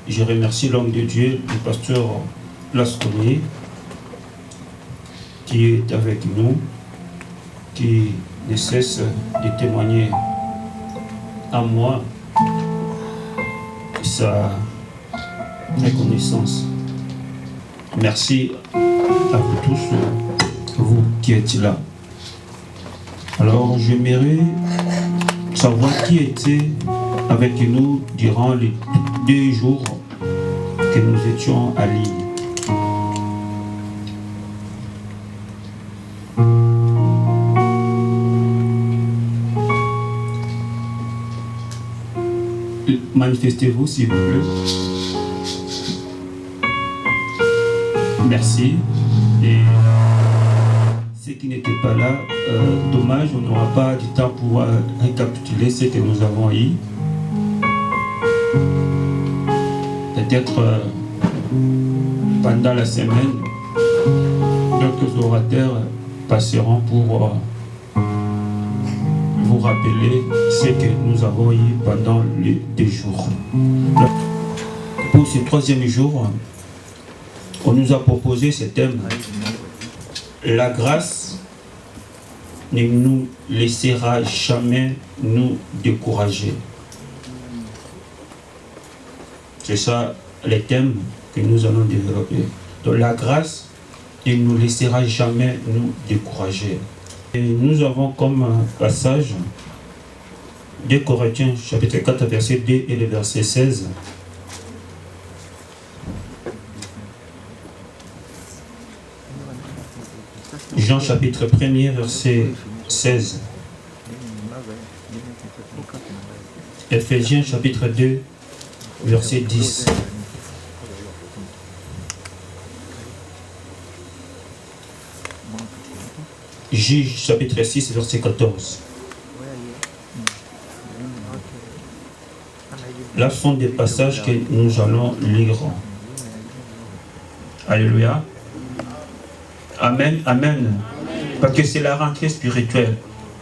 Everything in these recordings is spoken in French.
je remercie l'homme de Dieu, le pasteur Lasconier, qui est avec nous, qui ne cesse de témoigner à moi sa reconnaissance. Merci à vous tous, vous qui êtes là. Alors, j'aimerais savoir qui était avec nous durant les 2 jours que nous étions à Lille. Manifestez-vous, s'il vous plaît. Merci. Et ceux qui n'étaient pas là, dommage, on n'aura pas du temps pour récapituler ce que nous avons eu. Peut-être pendant la semaine, d'autres orateurs passeront pour vous rappeler ce que nous avons eu pendant les 2 jours. Pour ce 3e jour, on nous a proposé ce thème. La grâce ne nous laissera jamais nous décourager. C'est ça le thème que nous allons développer. Donc la grâce ne nous laissera jamais nous décourager. Et nous avons comme passage 2 Corinthiens chapitre 4 verset 2 et le verset 16. Jean chapitre 1er verset 16. Ephésiens chapitre 2 verset 10. Juge chapitre 6 verset 14. Là sont des passages que nous allons lire. Alléluia. Amen, amen. Parce que c'est la rentrée spirituelle.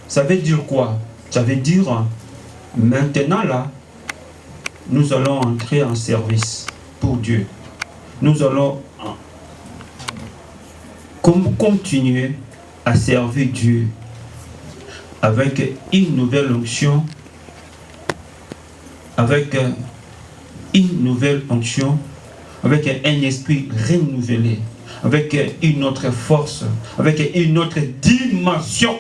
Ça veut dire quoi? Ça veut dire, maintenant là, nous allons entrer en service pour Dieu. Nous allons continuer à servir Dieu avec une nouvelle onction, avec une nouvelle onction, avec un esprit renouvelé, avec une autre force, avec une autre dimension.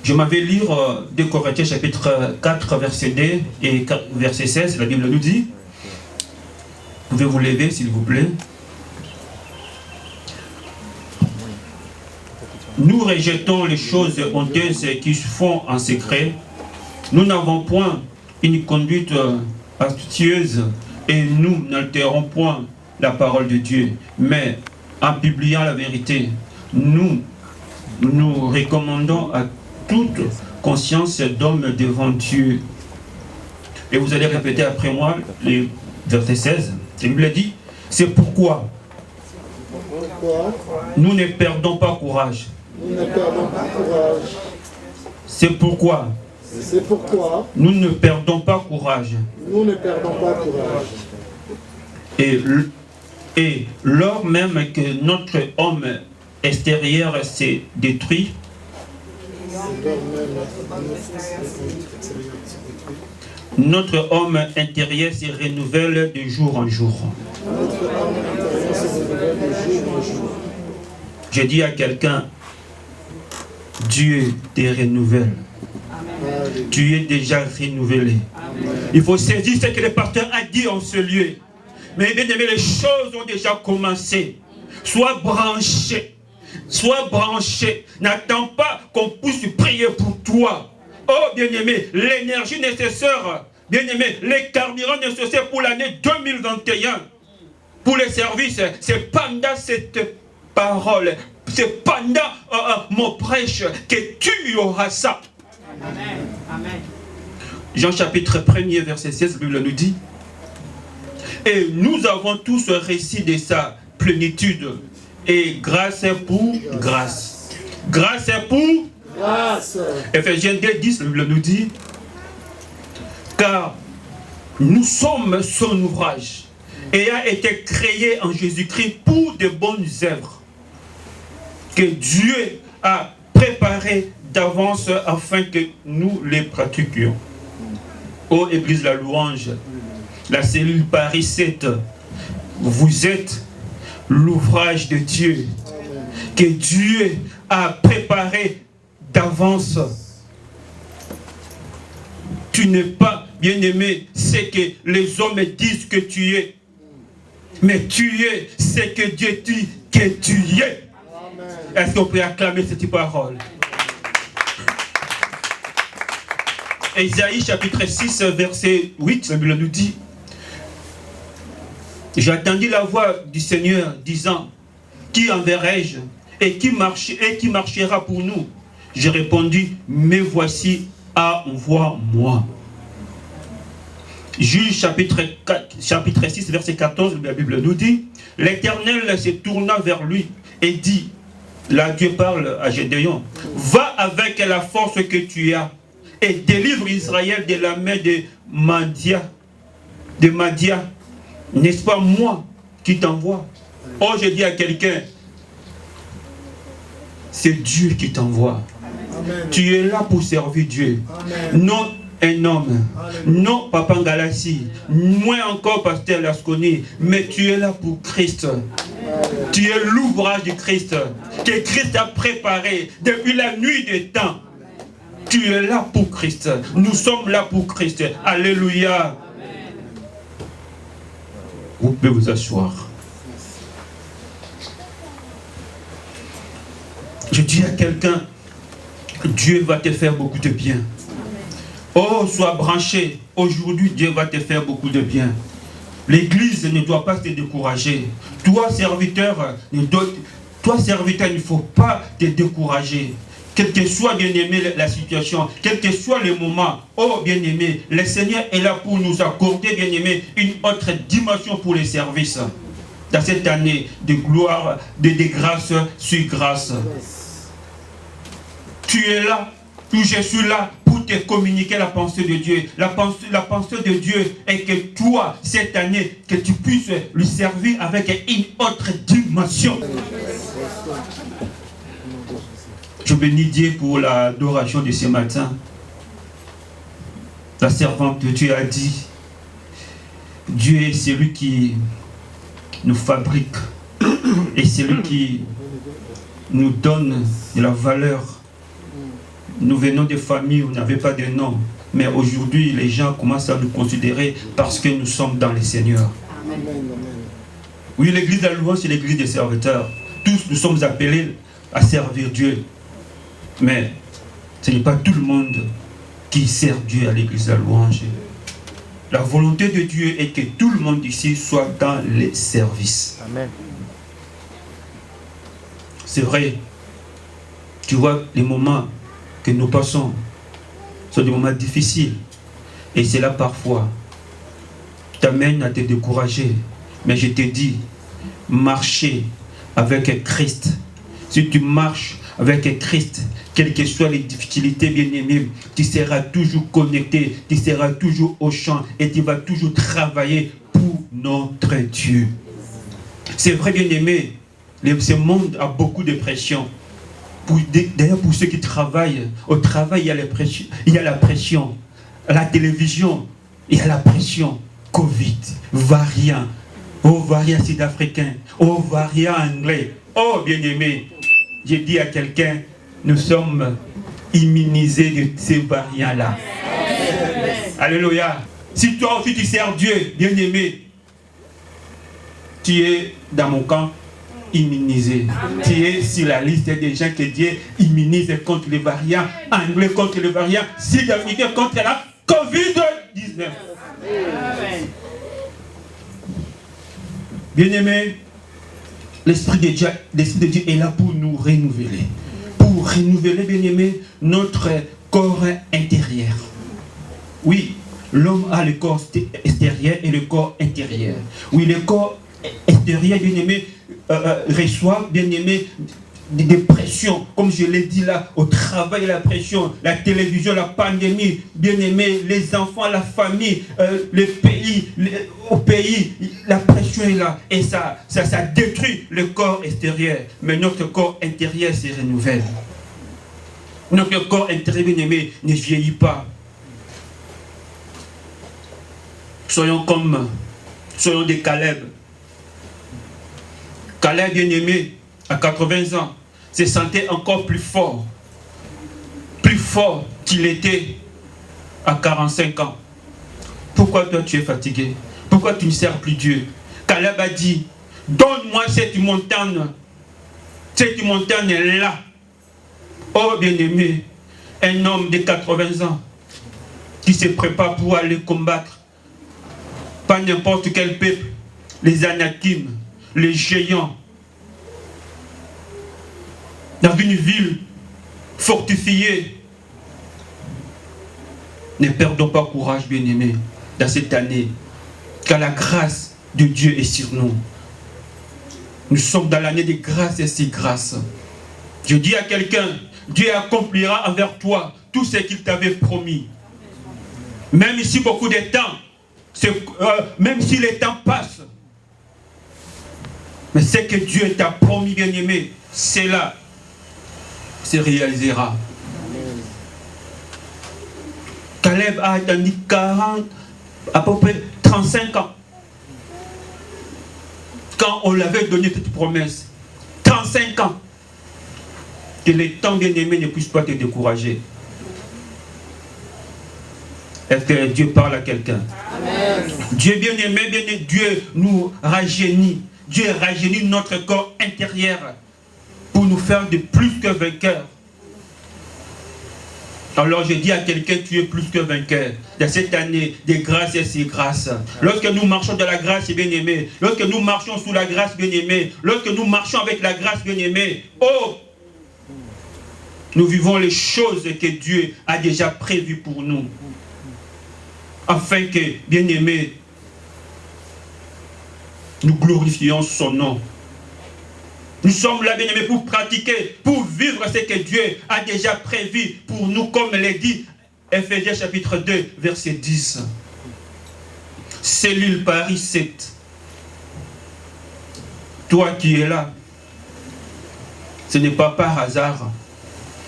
Je m'avais lire 2 Corinthiens chapitre 4 verset 2 et verset 16, la Bible nous dit, pouvez vous lever s'il vous plaît. Nous rejetons les choses honteuses qui se font en secret. Nous n'avons point une conduite astucieuse et nous n'altérons point la parole de Dieu. Mais en publiant la vérité, nous nous recommandons à toute conscience d'homme devant Dieu. Et vous allez répéter après moi le verset 16. La Bible dit, c'est pourquoi nous ne perdons pas courage. C'est pourquoi nous ne perdons pas courage. Et lors même que notre homme extérieur s'est détruit, notre homme intérieur se renouvelle de jour en jour. Je dis à quelqu'un, Dieu te renouvelle. Amen. Tu es déjà renouvelé. Amen. Il faut saisir ce que le pasteur a dit en ce lieu. Mais bien aimé, les choses ont déjà commencé. Sois branché. Sois branché. N'attends pas qu'on puisse prier pour toi. Oh bien aimé, l'énergie nécessaire, bien aimé, les carburants nécessaires pour l'année 2021, pour les services, c'est pendant cette parole. C'est pendant mon prêche que tu auras ça. Amen. Amen. Jean chapitre 1er verset 16, la Bible nous dit, et nous avons tous récit de sa plénitude, et grâce pour grâce. Grâce pour grâce. Ephésiens 2, 10, la Bible nous dit, car Nous sommes son ouvrage et a été créé en Jésus-Christ pour de bonnes œuvres que Dieu a préparées d'avance afin que nous les pratiquions. Ô Église la louange, la cellule Paris 7, vous êtes l'ouvrage de Dieu que Dieu a préparé d'avance. Tu n'es pas, bien-aimé, ce que les hommes disent que tu es, mais tu es ce que Dieu dit que tu es. Est-ce qu'on peut acclamer cette parole? Ésaïe chapitre 6, verset 8, la Bible nous dit: j'ai entendu la voix du Seigneur disant: qui enverrai-je et qui marchera pour nous? J'ai répondu: me voici, envoie-moi. Juge chapitre 6, verset 14, la Bible nous dit: l'Éternel se tourna vers lui et dit, là Dieu parle à Gédéon: va avec la force que tu as et délivre Israël de la main de Madia. N'est-ce pas moi qui t'envoie? Oh, je dis à quelqu'un, c'est Dieu qui t'envoie. Tu es là pour servir Dieu. Amen. Non un homme, amen. Non Papa Ngalassi, moins encore Pasteur Lasconi, mais tu es là pour Christ. Amen. Tu es l'ouvrage du Christ que Christ a préparé depuis la nuit des temps. Tu es là pour Christ. Nous sommes là pour Christ. Alléluia. Vous pouvez vous asseoir. Je dis à quelqu'un, Dieu va te faire beaucoup de bien. Oh, sois branché. Aujourd'hui, Dieu va te faire beaucoup de bien. L'Église ne doit pas te décourager. Toi, serviteur, il ne faut pas te décourager. Quelle que soit, bien-aimé, la situation, quel que soit le moment, oh, bien-aimé, le Seigneur est là pour nous accorder, bien-aimé, une autre dimension pour les services. Dans cette année de gloire, de grâce sur grâce. Tu es là, je suis là pour te communiquer la pensée de Dieu. La pensée de Dieu est que toi, cette année, que tu puisses lui servir avec une autre dimension. Je bénis Dieu pour l'adoration de ce matin. La servante de Dieu a dit, Dieu est celui qui nous fabrique et celui qui nous donne de la valeur. Nous venons de familles où on n'avait pas de nom, mais aujourd'hui les gens commencent à nous considérer parce que nous sommes dans le Seigneur. Amen. Oui, l'église de la louange, c'est l'église des serviteurs. Tous nous sommes appelés à servir Dieu. Mais ce n'est pas tout le monde qui sert Dieu à l'église de la louange. La volonté de Dieu est que tout le monde ici soit dans les services. Amen. C'est vrai. Tu vois, les moments que nous passons sont des moments difficiles. Et c'est là parfois t'amène à te décourager. Mais je te dis, marcher avec Christ. Si tu marches avec Christ, quelles que soient les difficultés, bien-aimés, tu seras toujours connecté, tu seras toujours au champ et tu vas toujours travailler pour notre Dieu. C'est vrai, bien-aimé, ce monde a beaucoup de pression. D'ailleurs, pour ceux qui travaillent, au travail, il y a la pression. À la télévision, il y a la pression. Covid, variant, variant sud-africain, variant anglais. Oh, bien-aimé, j'ai dit à quelqu'un, nous sommes immunisés de ces variants-là. Alléluia. Si toi aussi tu sers Dieu, bien-aimé, tu es dans mon camp immunisé. Tu es sur la liste des gens que Dieu immunise contre les variants anglais, contre les variants sud-africains, contre la COVID-19. Bien-aimé, l'Esprit de Dieu est là pour nous renouveler. Pour renouveler, bien-aimé, notre corps intérieur. Oui, l'homme a le corps extérieur et le corps intérieur. Oui, le corps extérieur, bien-aimé, reçoit, bien-aimé, des pressions, comme je l'ai dit là, au travail, la pression, la télévision, la pandémie, bien aimé, les enfants, la famille, le pays, au pays, la pression est là. Et ça détruit le corps extérieur. Mais notre corps intérieur se renouvelle. Notre corps intérieur, bien aimé, ne vieillit pas. Soyons des Caleb. Caleb, bien aimé, à 80 ans, se sentait encore plus fort qu'il était à 45 ans. Pourquoi toi tu es fatigué? Pourquoi tu ne sers plus Dieu? Caleb a dit, donne-moi cette montagne là. Oh bien-aimé, un homme de 80 ans qui se prépare pour aller combattre pas n'importe quel peuple, les Anakim, les géants, dans une ville fortifiée. Ne perdons pas courage, bien-aimés, dans cette année, car la grâce de Dieu est sur nous. Nous sommes dans l'année de grâce et si grâce. Je dis à quelqu'un, Dieu accomplira envers toi tout ce qu'il t'avait promis. Même si beaucoup de temps, même si les temps passent, mais ce que Dieu t'a promis, bien-aimé, c'est là, se réalisera. Caleb a attendu 40, à peu près 35 ans. Quand on l'avait donné cette promesse, 35 ans. Que les temps bien-aimés ne puissent pas te décourager. Est-ce que Dieu parle à quelqu'un? Dieu bien-aimé, Dieu nous rajeunit. Dieu rajeunit notre corps intérieur pour nous faire de plus que vainqueurs. Alors je dis à quelqu'un, tu es plus que vainqueur. Dans cette année, des grâces et si grâces. Lorsque nous marchons dans la grâce, bien-aimé, lorsque nous marchons sous la grâce, bien-aimé, lorsque nous marchons avec la grâce, bien-aimé, oh, nous vivons les choses que Dieu a déjà prévues pour nous. Afin que, bien-aimé, nous glorifions son nom. Nous sommes là, bien-aimés, pour pratiquer, pour vivre ce que Dieu a déjà prévu pour nous, comme l'a dit Ephésiens chapitre 2, verset 10. Cellule Paris 7. Toi qui es là, ce n'est pas par hasard.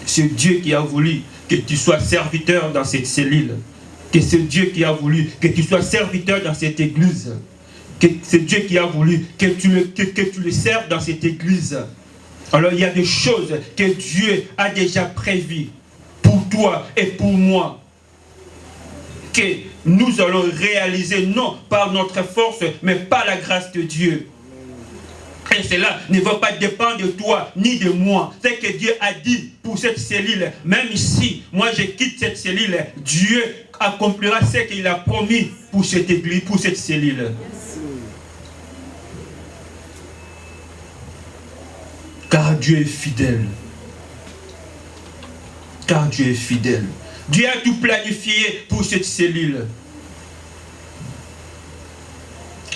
C'est Dieu qui a voulu que tu sois serviteur dans cette cellule. Que c'est Dieu qui a voulu que tu sois serviteur dans cette église. Que c'est Dieu qui a voulu que tu le serves dans cette église. Alors il y a des choses que Dieu a déjà prévues pour toi et pour moi. Que nous allons réaliser non par notre force, mais par la grâce de Dieu. Et cela ne va pas dépendre de toi ni de moi. C'est que Dieu a dit pour cette cellule. Même si moi je quitte cette cellule, Dieu accomplira ce qu'il a promis pour cette église, pour cette cellule. Car Dieu est fidèle. Car Dieu est fidèle. Dieu a tout planifié pour cette cellule.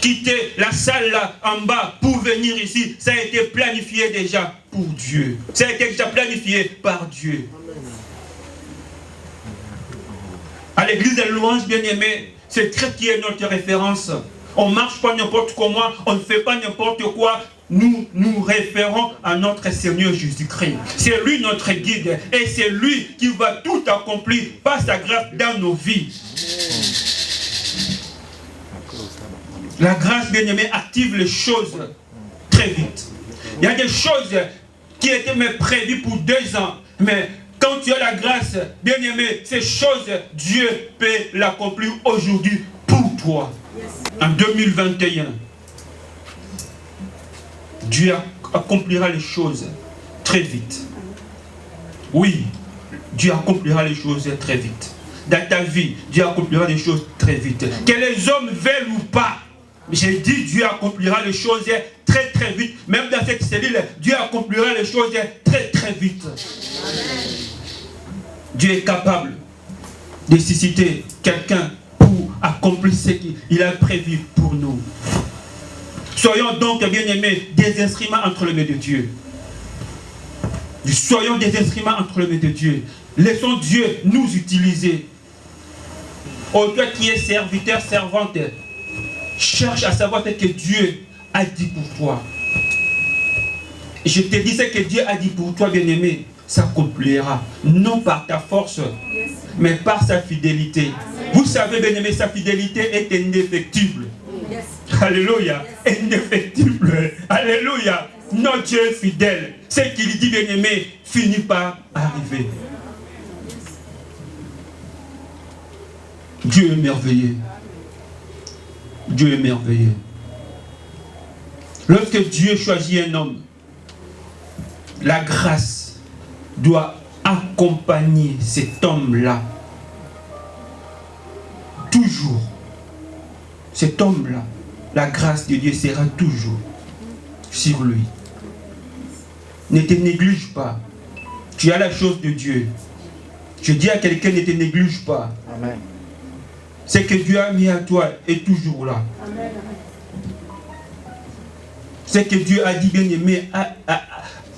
Quitter la salle là en bas pour venir ici, ça a été planifié déjà pour Dieu. Ça a été déjà planifié par Dieu. À l'église de louange, bien-aimé, c'est Christ qui est notre référence. On ne marche pas n'importe comment, on ne fait pas n'importe quoi. Nous nous référons à notre Seigneur Jésus-Christ. C'est lui notre guide et c'est lui qui va tout accomplir par sa grâce dans nos vies. La grâce, bien-aimée, active les choses très vite. Il y a des choses qui étaient prévues pour 2 ans, mais quand tu as la grâce, bien-aimé, ces choses, Dieu peut l'accomplir aujourd'hui pour toi. En 2021. Dieu accomplira les choses très vite. Oui, Dieu accomplira les choses très vite. Dans ta vie, Dieu accomplira les choses très vite. Que les hommes veulent ou pas, j'ai dit Dieu accomplira les choses très très vite. Même dans cette cellule, Dieu accomplira les choses très très vite. Dieu est capable de susciter quelqu'un pour accomplir ce qu'il a prévu pour nous. Soyons donc, bien-aimés, des instruments entre les mains de Dieu. Soyons des instruments entre les mains de Dieu. Laissons Dieu nous utiliser. Oh, toi qui es serviteur, servante, cherche à savoir ce que Dieu a dit pour toi. Je te dis ce que Dieu a dit pour toi, bien-aimé, s'accomplira. Non par ta force, mais par sa fidélité. Vous savez, bien-aimé, sa fidélité est indéfectible. Alléluia. Indéfectible. Alléluia. Notre Dieu est fidèle. Ce qu'il dit, bien-aimé, finit par arriver. Dieu est merveilleux. Dieu est merveilleux. Lorsque Dieu choisit un homme, la grâce doit accompagner cet homme-là. Toujours. Cet homme-là, la grâce de Dieu sera toujours sur lui. Ne te néglige pas. Tu as la chose de Dieu. Je dis à quelqu'un, ne te néglige pas. Amen. Ce que Dieu a mis à toi est toujours là. Amen. Ce que Dieu a dit, bien-aimé,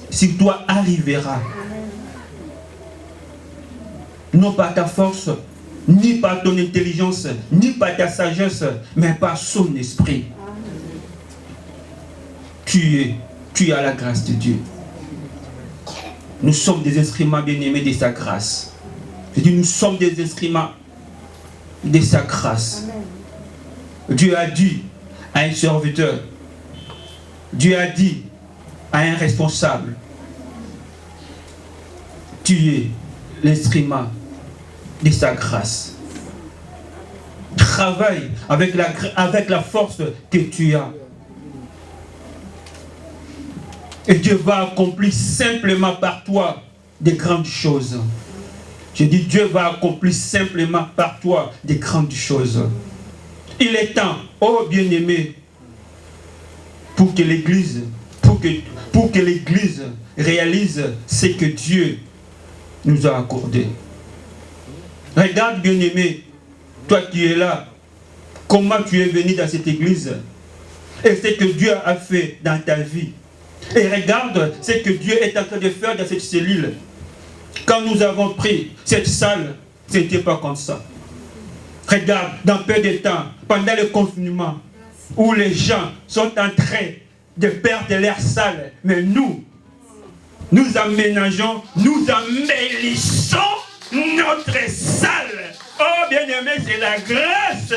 sur toi arrivera. Amen. Non pas ta force, ni par ton intelligence, ni par ta sagesse, mais par son esprit. Tu as la grâce de Dieu. Nous sommes des instruments bien-aimés de sa grâce. Je dis, nous sommes des instruments de sa grâce. Amen. Dieu a dit à un serviteur, Dieu a dit à un responsable, tu es l'instrument de sa grâce. Travaille avec la force que tu as. Et Dieu va accomplir simplement par toi des grandes choses. Je dis, Dieu va accomplir simplement par toi des grandes choses. Il est temps, oh bien-aimé, pour que l'Église réalise ce que Dieu nous a accordé. Regarde, bien-aimé, toi qui es là, comment tu es venu dans cette Église et ce que Dieu a fait dans ta vie. Et regarde ce que Dieu est en train de faire dans cette cellule. Quand nous avons pris cette salle, ce n'était pas comme ça. Regarde, dans peu de temps, pendant le confinement, où les gens sont en train de perdre leur salle, mais nous aménageons, nous embellissons notre salle. Oh bien-aimé, c'est la grâce.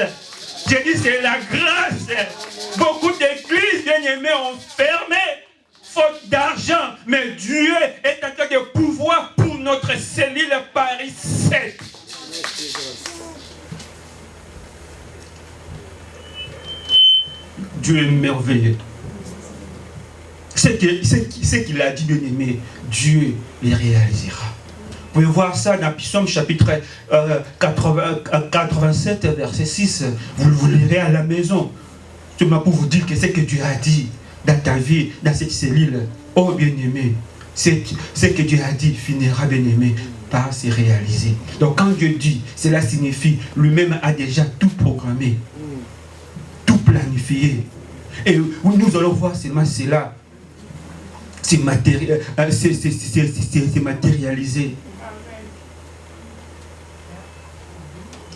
J'ai dit c'est la grâce. Beaucoup d'églises, bien-aimés, ont fermé faute d'argent, mais Dieu est en train de pouvoir pour notre cellule Paris 7. Dieu est merveilleux. Ce qu'il a dit, bien-aimé, Dieu les réalisera. Vous pouvez voir ça dans Psaume chapitre 87, verset 6. Vous le lirez à la maison. Seulement pour vous dire que ce que Dieu a dit dans ta vie, dans cette cellule, oh bien-aimé, ce que Dieu a dit finira, bien-aimé, par se réaliser. Donc quand Dieu dit, cela signifie, lui-même a déjà tout programmé, tout planifié. Et nous allons voir seulement cela c'est matérialisé.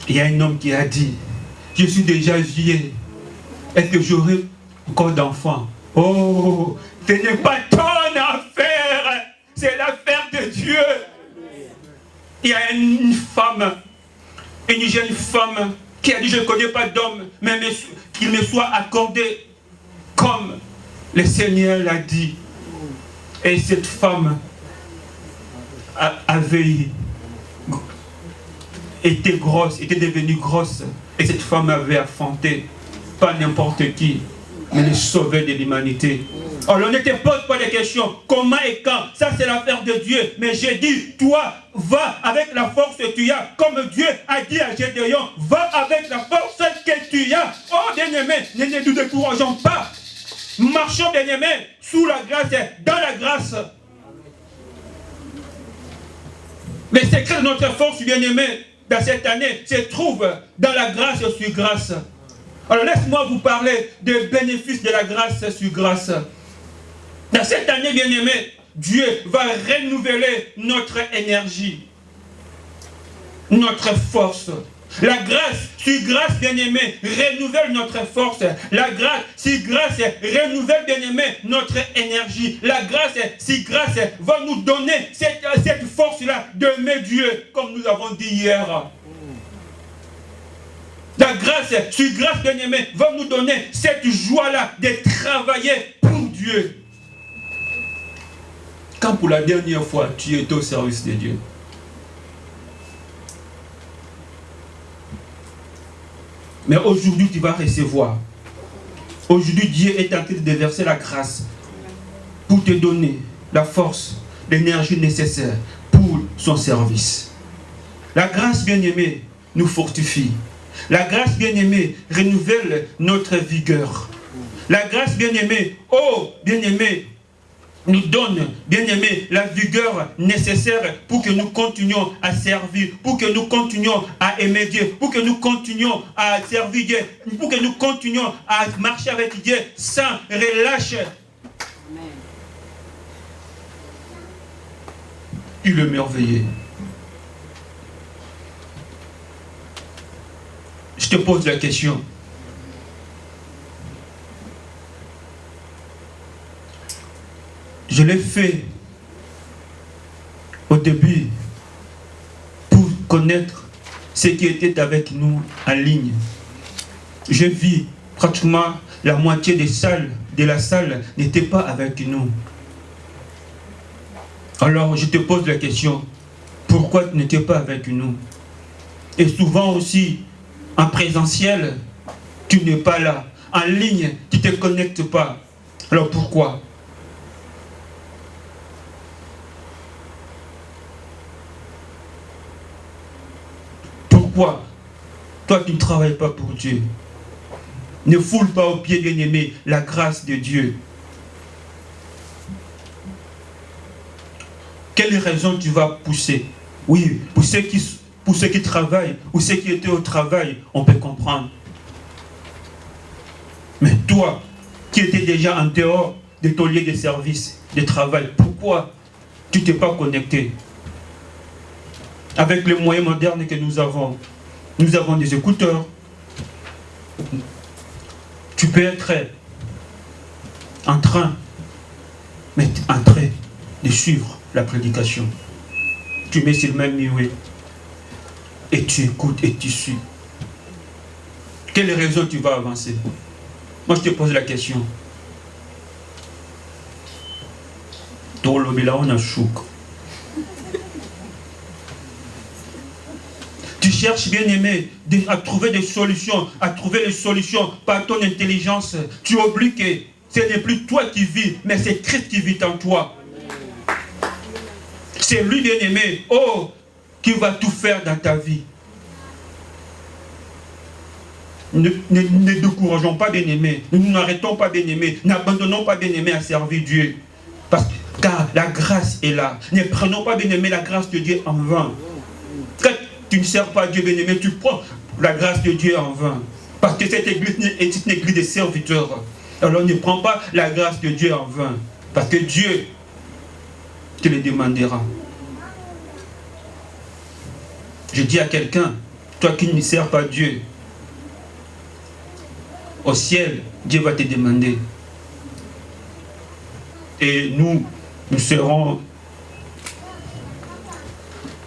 Il y a un homme qui a dit, je suis déjà vieux, est-ce que j'aurai encore d'enfants? Oh, ce n'est pas ton affaire, c'est l'affaire de Dieu. Il y a une femme, une jeune femme qui a dit, je ne connais pas d'homme, mais qu'il me soit accordé comme le Seigneur l'a dit. Et cette femme était grosse, était devenue grosse. Et cette femme avait affronté, pas n'importe qui, mais le sauveur de l'humanité. Alors ne te pose pas de questions, comment et quand, ça c'est l'affaire de Dieu. Mais j'ai dit, toi, va avec la force que tu as, comme Dieu a dit à Gédéon, va avec la force que tu as. Oh bien-aimé, ne nous décourageons pas. Marchons, bien-aimés, sous la grâce, dans la grâce. Les secrets de notre force, bien-aimés, dans cette année, se trouvent dans la grâce sur grâce. Alors laisse-moi vous parler des bénéfices de la grâce sur grâce. Dans cette année, bien-aimés, Dieu va renouveler notre énergie, notre force. La grâce, si grâce, bien-aimé, renouvelle notre force. La grâce, si grâce, renouvelle, bien-aimé, notre énergie. La grâce, si grâce, va nous donner cette force-là d'aimer Dieu, comme nous l'avons dit hier. La grâce, si grâce, bien-aimé, va nous donner cette joie-là de travailler pour Dieu. Quand pour la dernière fois, tu étais au service de Dieu. Mais aujourd'hui, tu vas recevoir. Aujourd'hui, Dieu est en train de déverser la grâce pour te donner la force, l'énergie nécessaire pour son service. La grâce, bien-aimée, nous fortifie. La grâce, bien-aimée, renouvelle notre vigueur. La grâce, bien-aimée, oh, bien-aimée, nous donne, bien-aimé, la vigueur nécessaire pour que nous continuions à servir, pour que nous continuions à aimer Dieu, pour que nous continuions à servir Dieu, pour que nous continuions à marcher avec Dieu sans relâche. Amen. Il est merveilleux. Je te pose la question. Je l'ai fait au début pour connaître ce qui était avec nous en ligne. Je vis pratiquement la moitié de la salle n'était pas avec nous. Alors je te pose la question, pourquoi tu n'étais pas avec nous? Et souvent aussi, en présentiel, tu n'es pas là. En ligne, tu ne te connectes pas. Alors pourquoi? Pourquoi toi tu ne travailles pas pour Dieu? Ne foule pas aux pieds, bien-aimé, la grâce de Dieu. Quelle raison tu vas pousser? Oui, pour ceux qui travaillent, ou ceux qui étaient au travail, on peut comprendre. Mais toi, qui étais déjà en dehors de ton lieu de service, de travail, pourquoi tu ne t'es pas connecté? Avec les moyens modernes que nous avons des écouteurs. Tu peux être en train de suivre la prédication. Tu mets sur le même muet et tu écoutes et tu suis. Quelle raison tu vas avancer? Moi je te pose la question. on a chouk. Tu cherches, bien aimé, à trouver des solutions, à trouver les solutions par ton intelligence. Tu oublies que ce n'est plus toi qui vis, mais c'est Christ qui vit en toi. C'est lui, bien aimé, oh, qui va tout faire dans ta vie. Ne décourageons pas, bien aimé. Ne nous n'arrêtons pas, bien aimé. N'abandonnons pas, bien aimé, à servir Dieu. Car la grâce est là. Ne prenons pas, bien aimé, la grâce de Dieu en vain. Quand tu ne sers pas Dieu, bien aimé, tu prends la grâce de Dieu en vain. Parce que cette église est une église de serviteurs. Alors ne prends pas la grâce de Dieu en vain. Parce que Dieu te le demandera. Je dis à quelqu'un, toi qui ne sers pas Dieu, au ciel, Dieu va te demander. Et nous serons...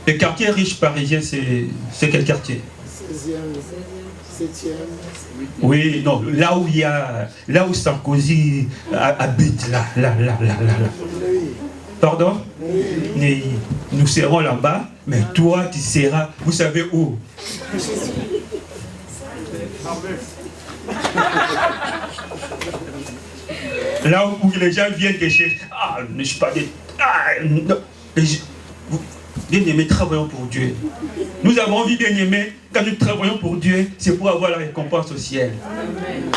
Le quartier riche parisien, c'est quel quartier? 16e, 7e. Oui, non, là où Sarkozy habite, là. Pardon? Oui. Nous serons là-bas, mais toi, tu seras, vous savez où? Là où les gens viennent te chercher. Ah, ne suis pas des... Bien aimé, travaillons pour Dieu. Nous avons envie, bien aimé, quand nous travaillons pour Dieu, c'est pour avoir la récompense au ciel. Amen.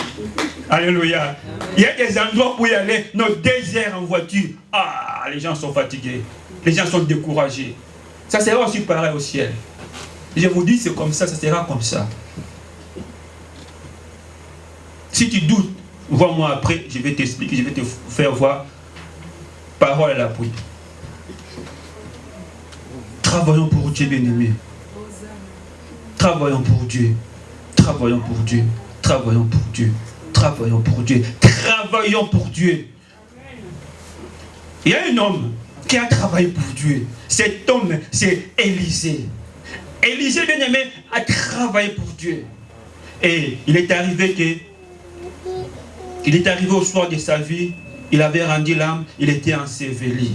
Alléluia. Amen. Il y a des endroits pour y aller, nos déserts en voiture. Ah, les gens sont fatigués. Les gens sont découragés. Ça sera aussi pareil au ciel. Je vous dis, c'est comme ça, ça sera comme ça. Si tu doutes, vois-moi après, je vais t'expliquer, je vais te faire voir Parole à l'appui. Travaillons pour Dieu, bien-aimé. Travaillons pour Dieu. Travaillons pour Dieu. Travaillons pour Dieu. Travaillons pour Dieu. Travaillons pour Dieu. Il y a un homme qui a travaillé pour Dieu. Cet homme, c'est Élisée. Élisée, bien-aimé, a travaillé pour Dieu. Et il est arrivé au soir de sa vie, il avait rendu l'âme, il était enseveli.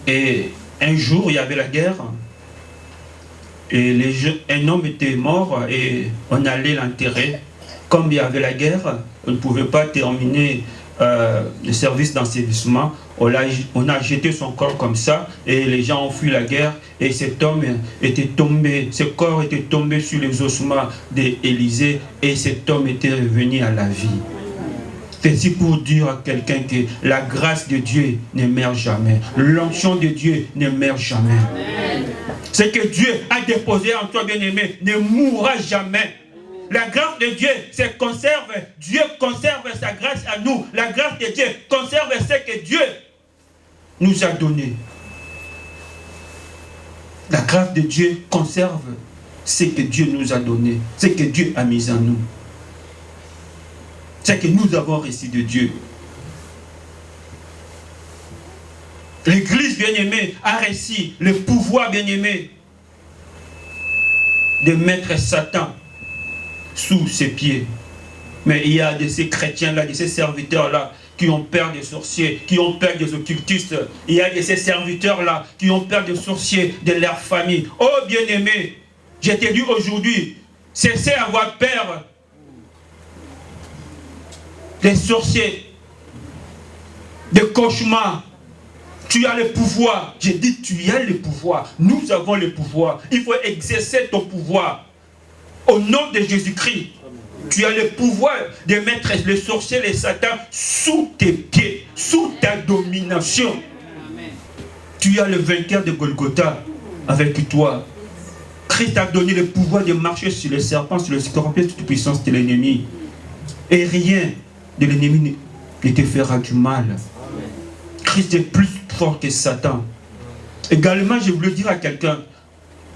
Et un jour, il y avait la guerre. Et un homme était mort et on allait l'enterrer. Comme il y avait la guerre, on ne pouvait pas terminer le service d'ensevelissement. On a jeté son corps comme ça et les gens ont fui la guerre. Et cet homme était tombé, ce corps était tombé sur les ossements d'Élisée et cet homme était revenu à la vie. C'est pour dire à quelqu'un que la grâce de Dieu ne meurt jamais. L'onction de Dieu ne meurt jamais. Ce que Dieu a déposé en toi, bien-aimé, ne mourra jamais. La grâce de Dieu se conserve. Dieu conserve sa grâce à nous. La grâce de Dieu conserve ce que Dieu nous a donné. La grâce de Dieu conserve ce que Dieu nous a donné. Ce que Dieu a mis en nous. Ce que nous avons reçu de Dieu. L'Église, bien-aimée, a reçu le pouvoir, bien-aimé, de mettre Satan sous ses pieds. Mais il y a de ces chrétiens-là, de ces serviteurs-là, qui ont peur des sorciers, qui ont peur des occultistes. Il y a de ces serviteurs-là, qui ont peur des sorciers, de leur famille. Oh bien-aimé, je te dis aujourd'hui, cessez d'avoir peur des sorciers, des cauchemars. Tu as le pouvoir. J'ai dit, tu as le pouvoir. Nous avons le pouvoir. Il faut exercer ton pouvoir. Au nom de Jésus-Christ, tu as le pouvoir de mettre les sorciers, les satans sous tes pieds, sous ta domination. Amen. Tu as le vainqueur de Golgotha avec toi. Christ a donné le pouvoir de marcher sur les serpents, sur les scorpions, sur toute puissance de l'ennemi. Et rien de l'ennemi ne te fera du mal. Amen. Christ est plus fort que Satan. Également, je voulais dire à quelqu'un,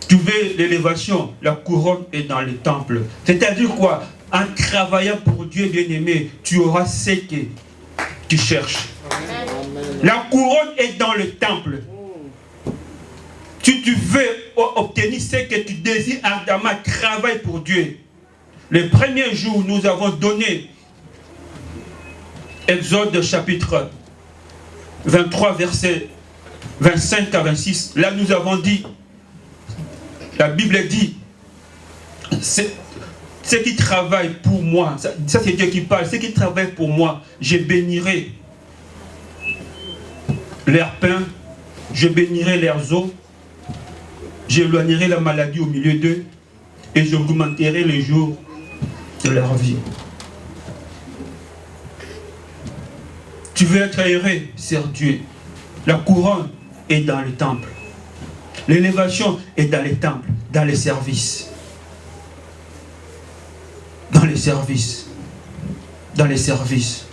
tu veux l'élévation, la couronne est dans le temple. C'est-à-dire quoi? En travaillant pour Dieu bien-aimé, tu auras ce que tu cherches. Amen. La couronne est dans le temple. Si tu veux obtenir ce que tu désires ardemment, travaille pour Dieu. Le premier jour, nous avons donné Exode chapitre 23, versets 25 à 26. Là, nous avons dit, la Bible dit, ceux qui travaillent pour moi, ça c'est Dieu qui parle, ceux qui travaillent pour moi, je bénirai leur pain, je bénirai leurs eaux, j'éloignerai la maladie au milieu d'eux et j'augmenterai les jours de leur vie. Tu veux être heureux, sers Dieu. La couronne est dans le temple. L'élévation est dans les temples, dans les services. Dans les services. Dans les services.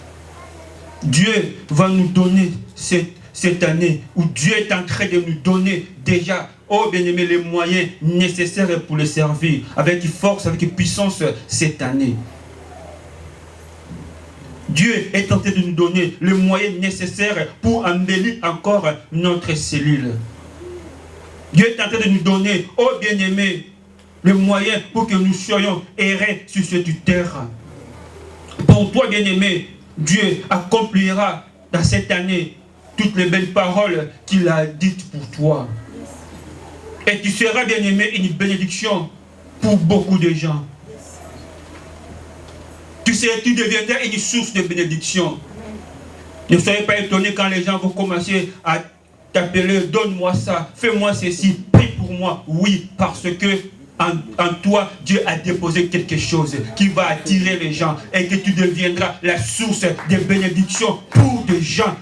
Dieu va nous donner cette année, où Dieu est en train de nous donner déjà, oh bien-aimé, les moyens nécessaires pour le servir, avec force, avec puissance cette année. Dieu est en train de nous donner les moyens nécessaires pour embellir encore notre cellule. Dieu est en train de nous donner, oh bien-aimé, les moyens pour que nous soyons errés sur cette terre. Pour toi, bien-aimé, Dieu accomplira dans cette année toutes les belles paroles qu'il a dites pour toi. Et tu seras, bien-aimé, une bénédiction pour beaucoup de gens. Tu deviendras une source de bénédiction. Ne soyez pas étonnés quand les gens vont commencer à t'appeler, donne-moi ça, fais-moi ceci, prie pour moi. Oui, parce que en toi, Dieu a déposé quelque chose qui va attirer les gens et que tu deviendras la source de bénédiction pour des gens.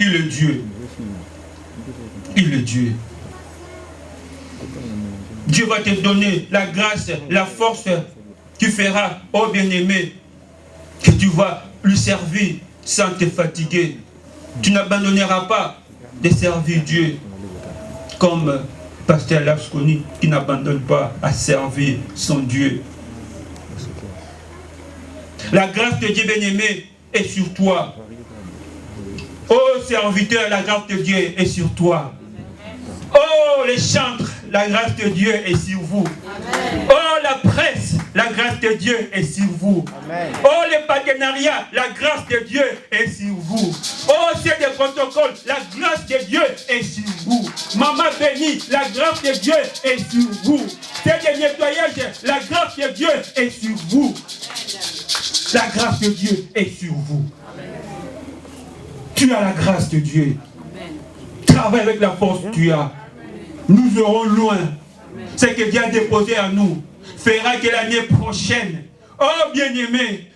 Il est Dieu. Il est Dieu. Dieu va te donner la grâce, la force qui fera, oh bien-aimé, que tu vas lui servir sans te fatiguer. Tu n'abandonneras pas de servir Dieu comme Pasteur Lasconi qui n'abandonne pas à servir son Dieu. La grâce de Dieu bien-aimé est sur toi. Oh serviteur, la grâce de Dieu est sur toi. Oh les chantres, la grâce de Dieu est sur vous. Amen. Oh la presse, la grâce de Dieu est sur vous. Amen. Oh les partenariats, la grâce de Dieu est sur vous. Oh c'est des protocoles, la grâce de Dieu est sur vous. Maman bénie, la grâce de Dieu est sur vous. C'est des nettoyages, la grâce de Dieu est sur vous. La grâce de Dieu est sur vous. Amen. Tu as la grâce de Dieu. Amen. Travaille avec la force que tu as. Nous serons loin. Ce que Dieu a déposé à nous fera que l'année prochaine, oh bien-aimé,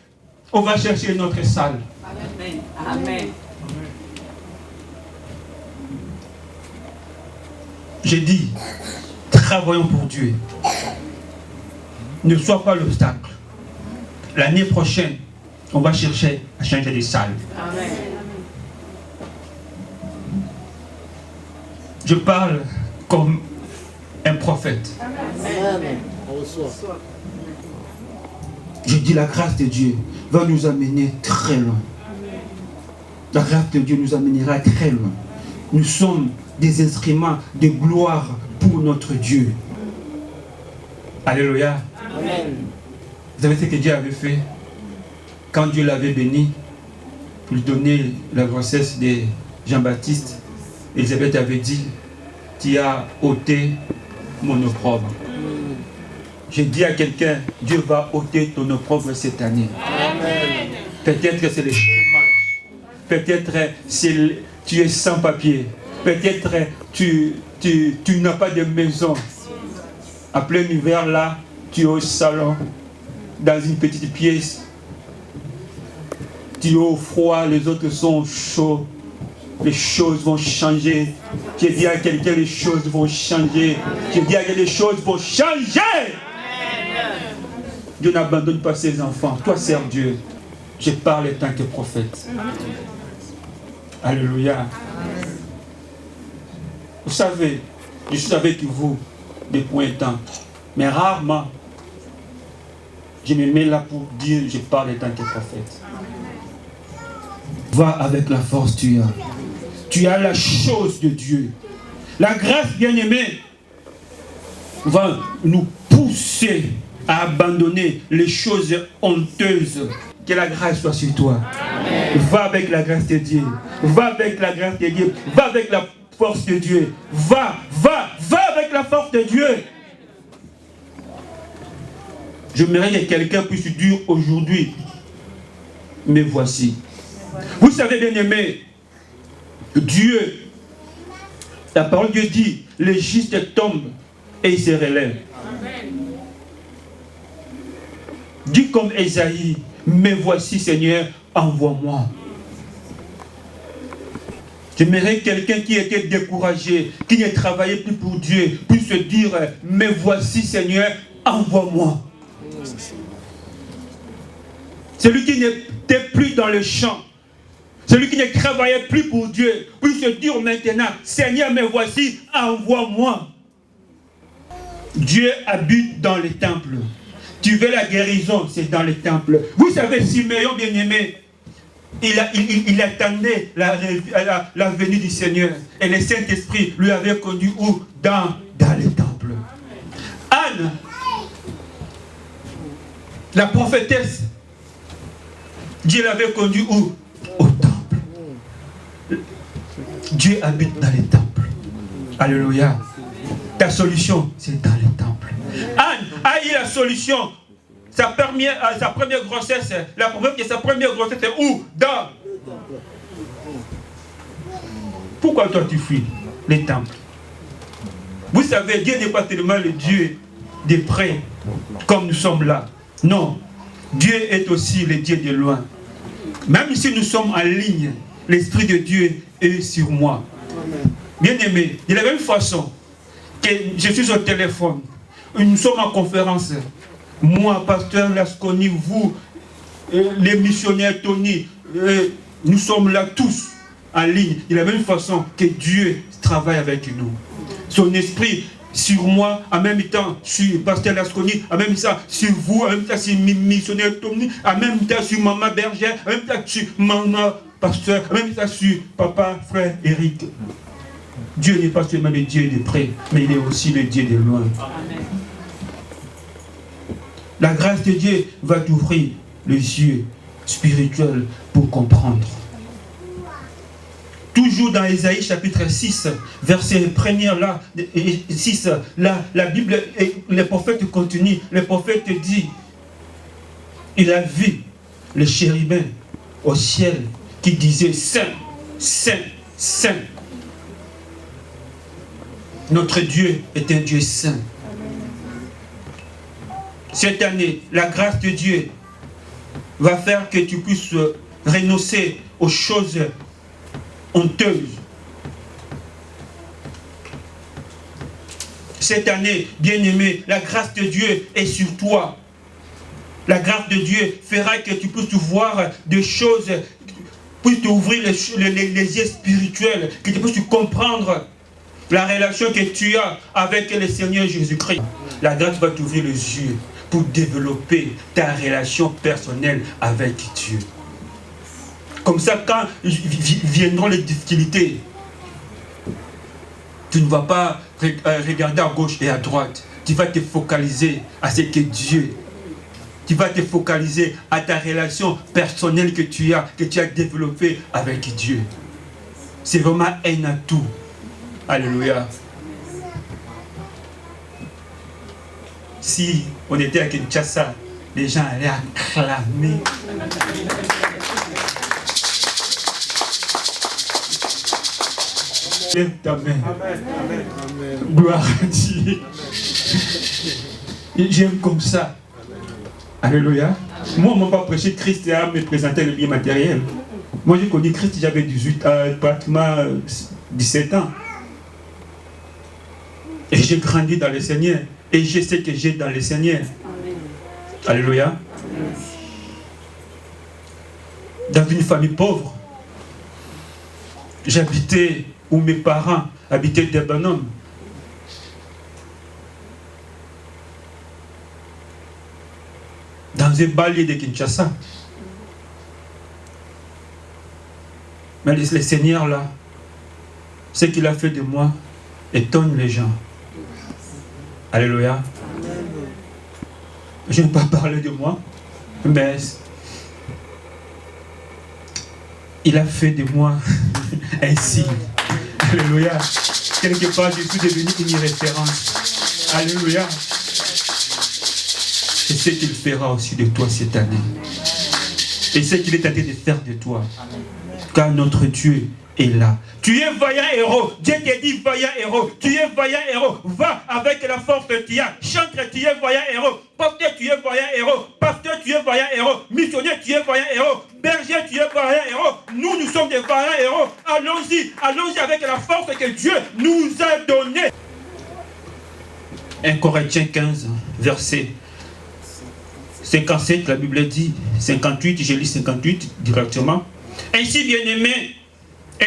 on va chercher notre salle. Amen. Amen. J'ai dit, travaillons pour Dieu. Ne sois pas l'obstacle. L'année prochaine, on va chercher à changer de salle. Amen. Je parle comme un prophète. Amen. Je dis la grâce de Dieu va nous amener très loin. La grâce de Dieu nous amènera très loin. Nous sommes des instruments de gloire pour notre Dieu. Alléluia. Amen. Vous savez ce que Dieu avait fait quand Dieu l'avait béni pour lui donner la grossesse de Jean-Baptiste. Élisabeth avait dit, tu as ôté mon opprobre. J'ai dit à quelqu'un, Dieu va ôter ton opprobre cette année. Peut-être que c'est le chômage. Peut-être tu es sans papier. Peut-être tu n'as pas de maison. En plein hiver là, tu es au salon, dans une petite pièce. Tu es au froid, les autres sont chauds. Les choses vont changer. J'ai dit à quelqu'un, les choses vont changer. J'ai dit à quelqu'un, les choses vont changer. Dieu n'abandonne pas ses enfants. Toi, sers Dieu. Je parle en tant que prophète. Alléluia. Vous savez, je suis avec vous depuis un temps. Mais rarement, je me mets là pour dire, je parle en tant que prophète. Va avec la force que tu as. Tu as la chose de Dieu. La grâce bien-aimée va nous pousser à abandonner les choses honteuses. Que la grâce soit sur toi. Amen. Va avec la grâce de Dieu. Va avec la grâce de Dieu. Va avec la force de Dieu. Va avec la force de Dieu. J'aimerais que quelqu'un puisse dire aujourd'hui, mais voici. Vous savez, bien aimé, Dieu, la parole de Dieu dit, les justes tombent et ils se relèvent. Dis comme Esaïe, mais voici Seigneur, envoie-moi. J'aimerais quelqu'un qui était découragé, qui ne travaillait plus pour Dieu, puisse se dire, mais voici Seigneur, envoie-moi. Celui qui n'était plus dans le champ, celui qui ne travaillait plus pour Dieu, puisse se dire maintenant, Seigneur, mais voici, envoie-moi. Dieu habite dans les temples. Tu veux la guérison, c'est dans les temples. Vous savez, Siméon bien-aimé, il attendait la venue du Seigneur. Et le Saint-Esprit lui avait conduit où? Dans les temples. Anne, la prophétesse, Dieu l'avait conduit où? Au temple. Dieu habite dans les temples. Alléluia. Ta solution, c'est dans les temples. Anne a eu la solution. Sa première grossesse, la preuve que sa première grossesse est où? Dans. Pourquoi toi tu fuis les temples? Vous savez, Dieu n'est pas tellement le Dieu des près, comme nous sommes là. Non. Dieu est aussi le Dieu de loin. Même si nous sommes en ligne, l'Esprit de Dieu est sur moi. Bien aimé, de la même façon, que je suis au téléphone, nous sommes en conférence, moi, pasteur Lasconi, vous, les missionnaires Tony, nous sommes là tous en ligne, de la même façon que Dieu travaille avec nous. Son esprit sur moi, en même temps sur pasteur Lasconi, en même temps sur vous, en même temps sur missionnaire Tony, en même temps sur maman bergère, en même temps sur maman pasteur, en même temps sur papa frère Eric. Dieu n'est pas seulement le Dieu de près, mais il est aussi le Dieu de loin. Amen. La grâce de Dieu va t'ouvrir les yeux spirituels pour comprendre. Toujours dans Ésaïe chapitre 6, verset 1er là, 6, là, la Bible, les prophètes continuent, le prophète dit, il a vu le chérubin au ciel qui disait Saint, Saint, Saint. Notre Dieu est un Dieu saint. Cette année, la grâce de Dieu va faire que tu puisses renoncer aux choses honteuses. Cette année, bien-aimé, la grâce de Dieu est sur toi. La grâce de Dieu fera que tu puisses voir des choses, puisses t'ouvrir les yeux spirituels, que tu puisses comprendre la relation que tu as avec le Seigneur Jésus-Christ. La grâce va t'ouvrir les yeux pour développer ta relation personnelle avec Dieu. Comme ça, quand viendront les difficultés, tu ne vas pas regarder à gauche et à droite. Tu vas te focaliser à ce que Dieu. Tu vas te focaliser à ta relation personnelle que tu as développée avec Dieu. C'est vraiment un atout. Alléluia. Si on était à Kinshasa, les gens allaient acclamer. Lève ta main. Amen. Gloire à Dieu. J'aime comme ça. Alléluia. Moi, on ne m'a pas prêché Christ et à me présenter le bien matériel. Moi, j'ai connu Christ, j'avais pratiquement 17 ans. Et j'ai grandi dans le Seigneur. Et je sais que j'ai dans le Seigneur. Amen. Alléluia. Amen. Dans une famille pauvre, j'habitais, où mes parents habitaient des bonhommes. Dans un banlieue de Kinshasa. Mais le Seigneur là, ce qu'il a fait de moi étonne les gens. Alléluia. Je ne vais pas parler de moi, mais il a fait de moi un signe. Alléluia. Quelque part, je suis devenu une référence. Alléluia. Et ce qu'il fera aussi de toi cette année. Et ce qu'il est en train de faire de toi. Car notre Dieu est là. Tu es vaillant héros. Dieu te dit vaillant héros. Tu es vaillant héros. Va avec la force que tu as. Chante, tu es vaillant héros. Pasteur, tu es vaillant héros. Pasteur, tu es vaillant héros. Missionnaire, tu es vaillant héros. Berger, tu es vaillant héros. Nous sommes des vaillants héros. Allons-y. Allons-y avec la force que Dieu nous a donnée. 1 Corinthiens 15, verset 57, la Bible dit 58, je lis 58 directement. Ainsi, bien-aimés,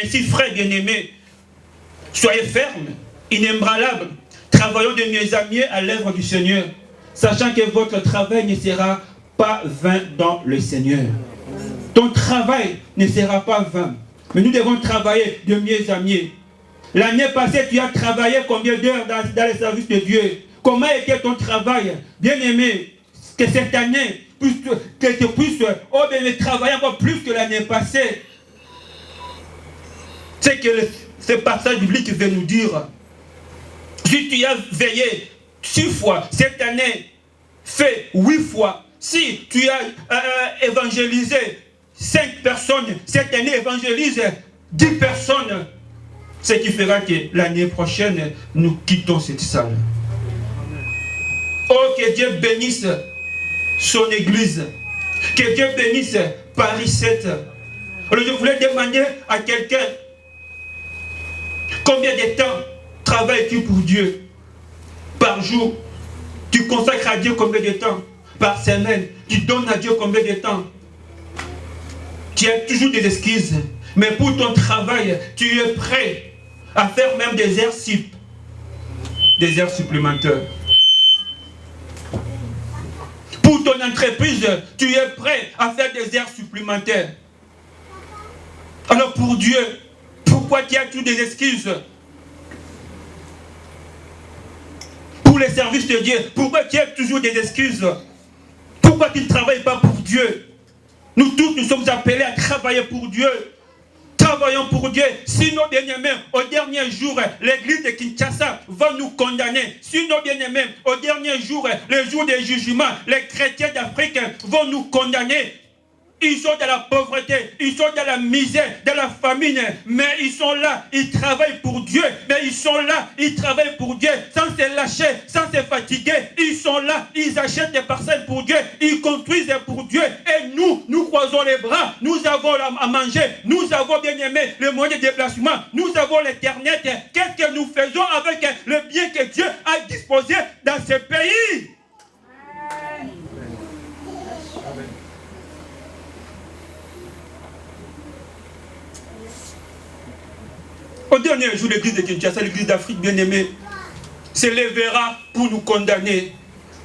ainsi, frères bien-aimés, soyez fermes, inébranlables, travaillons de mieux à mieux à l'œuvre du Seigneur, sachant que votre travail ne sera pas vain dans le Seigneur. Ton travail ne sera pas vain, mais nous devons travailler de mieux à mieux. L'année passée, tu as travaillé combien d'heures dans le service de Dieu? Comment était ton travail? Bien-aimé, que cette année, que tu puisses travailler encore plus que l'année passée. C'est que ce passage biblique veut nous dire, si tu as veillé 6 fois cette année, fais 8 fois. Si tu as évangélisé 5 personnes, cette année évangélise 10 personnes. Ce qui fera que l'année prochaine, nous quittons cette salle. Oh, que Dieu bénisse son église. Que Dieu bénisse Paris 7. Alors je voulais demander à quelqu'un, combien de temps travailles-tu pour Dieu? Par jour, tu consacres à Dieu combien de temps? Par semaine, tu donnes à Dieu combien de temps? Tu as toujours des excuses. Mais pour ton travail, tu es prêt à faire même des heures supplémentaires. Pour ton entreprise, tu es prêt à faire des heures supplémentaires. Alors pour Dieu, pourquoi tu as toujours des excuses? Pour les services de Dieu, pourquoi tu as toujours des excuses? Pourquoi tu ne travailles pas pour Dieu? Nous tous, nous sommes appelés à travailler pour Dieu. Travaillons pour Dieu. Sinon, bien-aimés, au dernier jour, l'église de Kinshasa va nous condamner. Sinon, bien-aimés, au dernier jour, le jour des jugements, les chrétiens d'Afrique vont nous condamner. Ils sont dans la pauvreté, ils sont dans la misère, dans la famine, mais ils sont là, ils travaillent pour Dieu, mais ils sont là, ils travaillent pour Dieu, sans se lâcher, sans se fatiguer, ils sont là, ils achètent des parcelles pour Dieu, ils construisent pour Dieu, et nous croisons les bras, nous avons à manger, nous avons bien aimé le moyen de déplacement, nous avons l'Internet. Qu'est-ce que nous faisons avec le bien que Dieu a disposé dans ce pays? Au dernier jour, l'église de Kinshasa, l'église d'Afrique bien-aimée, se lèvera pour nous condamner.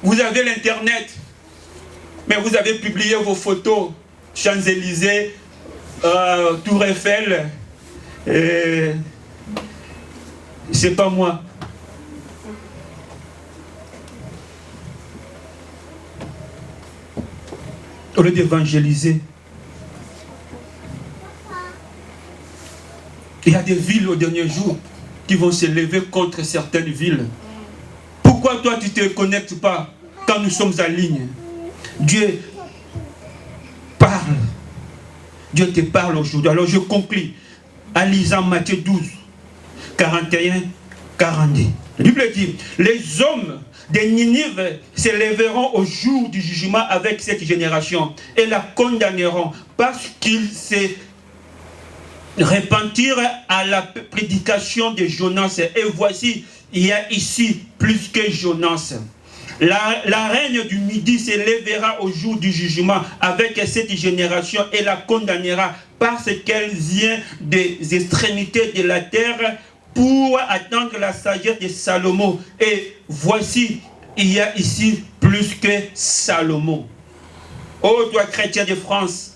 Vous avez l'Internet, mais vous avez publié vos photos, Champs-Élysées, Tour Eiffel, c'est pas moi. Au lieu d'évangéliser, il y a des villes au dernier jour qui vont se lever contre certaines villes. Pourquoi toi tu ne te connectes pas quand nous sommes en ligne? Dieu parle. Dieu te parle aujourd'hui. Alors je conclus en lisant Matthieu 12, 41, 42. La Bible dit, les hommes de Ninive se lèveront au jour du jugement avec cette génération et la condamneront parce qu'ils se repentir à la prédication de Jonas. Et voici, il y a ici plus que Jonas. La reine du Midi se lèvera au jour du jugement avec cette génération et la condamnera parce qu'elle vient des extrémités de la terre pour attendre la sagesse de Salomon. Et voici, il y a ici plus que Salomon. Oh, toi chrétien de France,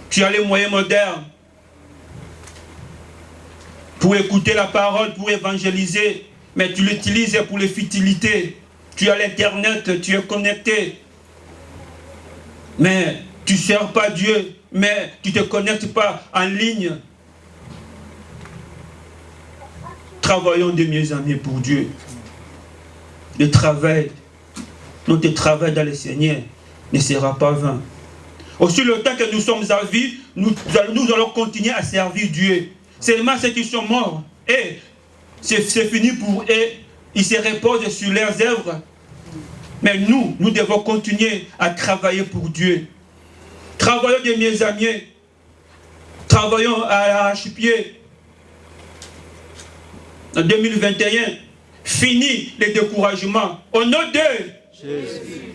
tu as les moyens modernes pour écouter la parole, pour évangéliser, mais tu l'utilises pour les futilités. Tu as l'Internet, tu es connecté, mais tu ne sers pas Dieu, mais tu ne te connectes pas en ligne. Travaillons de mes amis pour Dieu. Le travail, notre travail dans le Seigneur ne sera pas vain. Aussi le temps que nous sommes à vie, nous allons continuer à servir Dieu. Seulement ceux qui sont morts, et c'est fini pour eux, ils se reposent sur leurs œuvres. Mais nous devons continuer à travailler pour Dieu. Travaillons de mes amis, travaillons à l'arrache-pied. En 2021, fini les découragements. Au nom de Jésus.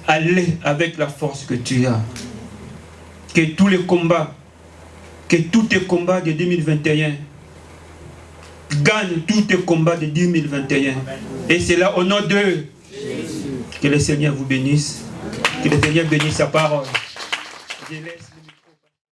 Allez avec la force que tu as. Que tous les combats, que tous tes combats de 2021 gagnent tous tes combats de 2021. Et c'est là au nom de Jésus. Que le Seigneur vous bénisse. Que le Seigneur bénisse sa parole. Je laisse